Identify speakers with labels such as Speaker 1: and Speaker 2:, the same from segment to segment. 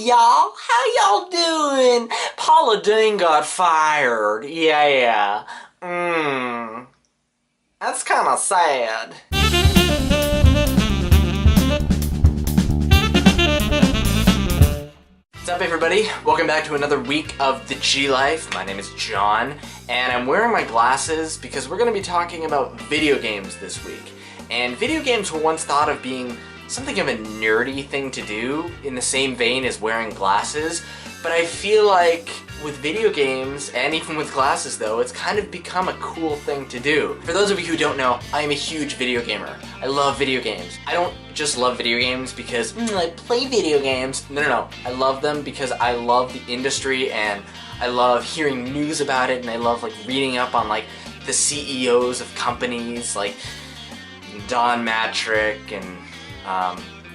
Speaker 1: y'all. How y'all doing? Paula Deen got fired. Yeah. That's kind of sad. What's up, everybody? Welcome back to another week of The G Life. My name is John, and I'm wearing my glasses because we're going to be talking about video games this week. And video games were once thought of being something of a nerdy thing to do, in the same vein as wearing glasses, but I feel like with video games, and even with glasses though, it's kind of become a cool thing to do. For those of you who don't know, I am a huge video gamer. I love video games. I don't just love video games because I play video games. No. I love them because I love the industry and I love hearing news about it, and I love like reading up on like the CEOs of companies like Don Mattrick and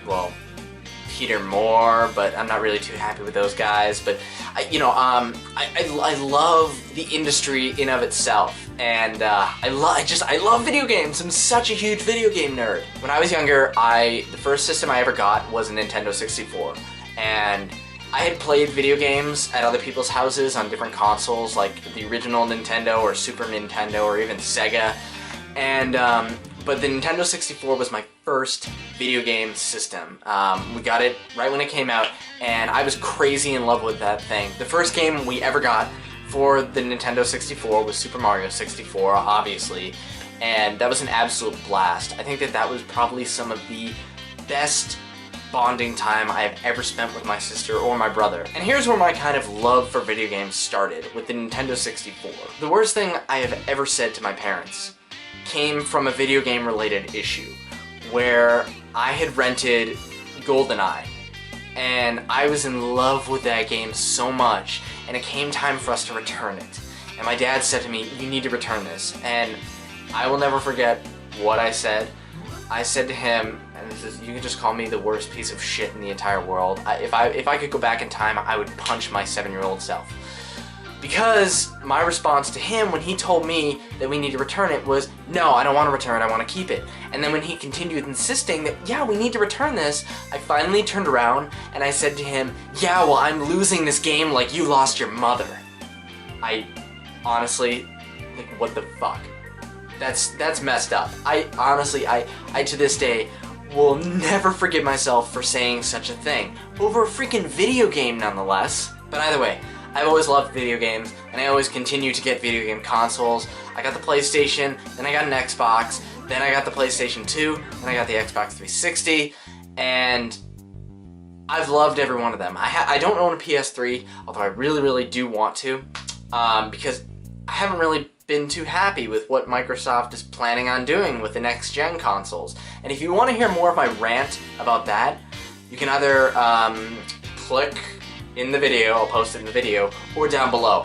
Speaker 1: well, Peter Moore, but I'm not really too happy with those guys. But I love the industry in of itself, and I love video games. I'm such a huge video game nerd. When I was younger, the first system I ever got was a Nintendo 64, and I had played video games at other people's houses on different consoles, like the original Nintendo or Super Nintendo or even Sega, and but the Nintendo 64 was my first video game system. We got it right when it came out, and I was crazy in love with that thing. The first game we ever got for the Nintendo 64 was Super Mario 64, obviously, and that was an absolute blast. I think that was probably some of the best bonding time I have ever spent with my sister or my brother. And here's where my kind of love for video games started, with the Nintendo 64. The worst thing I have ever said to my parents came from a video game related issue where I had rented GoldenEye and I was in love with that game so much, and it came time for us to return it. And my dad said to me, "You need to return this." And I will never forget what I said. I said to him, and you can just call me the worst piece of shit in the entire world. If I could go back in time, I would punch my 7-year-old self. Because my response to him when he told me that we need to return it was, "No, I don't want to return it, I want to keep it." And then when he continued insisting that, "Yeah, we need to return this," I finally turned around and I said to him, "Yeah, well, I'm losing this game like you lost your mother." I honestly, like, what the fuck? That's messed up. I to this day will never forgive myself for saying such a thing. Over a freaking video game, nonetheless. But either way, I've always loved video games, and I always continue to get video game consoles. I got the PlayStation, then I got an Xbox, then I got the PlayStation 2, then I got the Xbox 360, and I've loved every one of them. I don't own a PS3, although I really do want to, because I haven't really been too happy with what Microsoft is planning on doing with the next-gen consoles. And if you want to hear more of my rant about that, you can either click in the video, I'll post it in the video, or down below,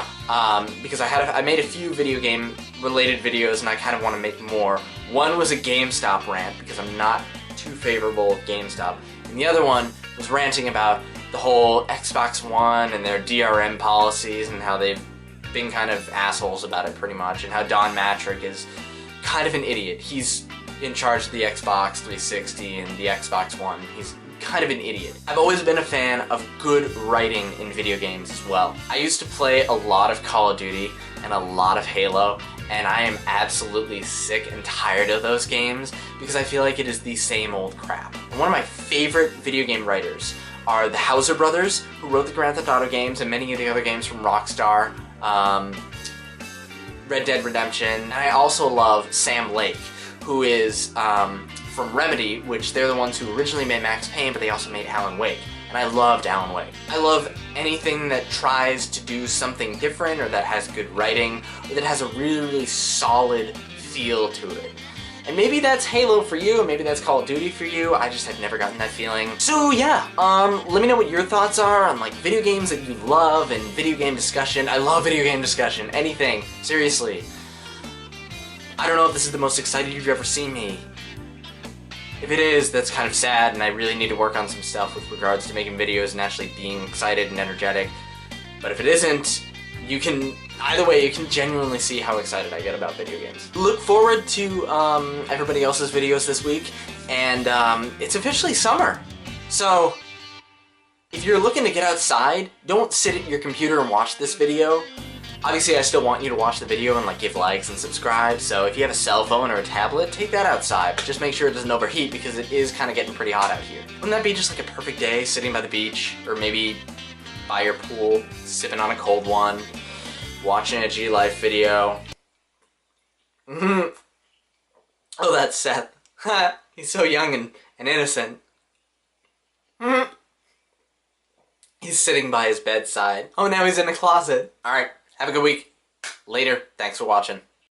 Speaker 1: because I made a few video game related videos and I kind of want to make more. One was a GameStop rant, because I'm not too favorable of GameStop, and the other one was ranting about the whole Xbox One and their DRM policies and how they've been kind of assholes about it pretty much, and how Don Mattrick is kind of an idiot. He's in charge of the Xbox 360 and the Xbox One. He's kind of an idiot. I've always been a fan of good writing in video games as well. I used to play a lot of Call of Duty and a lot of Halo, and I am absolutely sick and tired of those games because I feel like it is the same old crap. And one of my favorite video game writers are the Houser brothers, who wrote the Grand Theft Auto games and many of the other games from Rockstar, Red Dead Redemption, and I also love Sam Lake, who is from Remedy, which they're the ones who originally made Max Payne, but they also made Alan Wake, and I loved Alan Wake. I love anything that tries to do something different, or that has good writing, or that has a really solid feel to it. And maybe that's Halo for you, maybe that's Call of Duty for you. I just had never gotten that feeling. So yeah, let me know what your thoughts are on like video games that you love and video game discussion. I love video game discussion, anything, seriously. I don't know if this is the most excited you've ever seen me. If it is, that's kind of sad, and I really need to work on some stuff with regards to making videos and actually being excited and energetic. But if it isn't, either way, you can genuinely see how excited I get about video games. Look forward to everybody else's videos this week, and it's officially summer. So, if if you're looking to get outside, don't sit at your computer and watch this video. Obviously, I still want you to watch the video and like give likes and subscribe, so if you have a cell phone or a tablet, take that outside, but just make sure it doesn't overheat because it is kind of getting pretty hot out here. Wouldn't that be just like a perfect day, sitting by the beach, or maybe by your pool, sipping on a cold one, watching a G-Life video? Oh, that's Seth. He's so young and innocent. He's sitting by his bedside. Oh, now he's in the closet. Alright, have a good week. Later. Thanks for watching.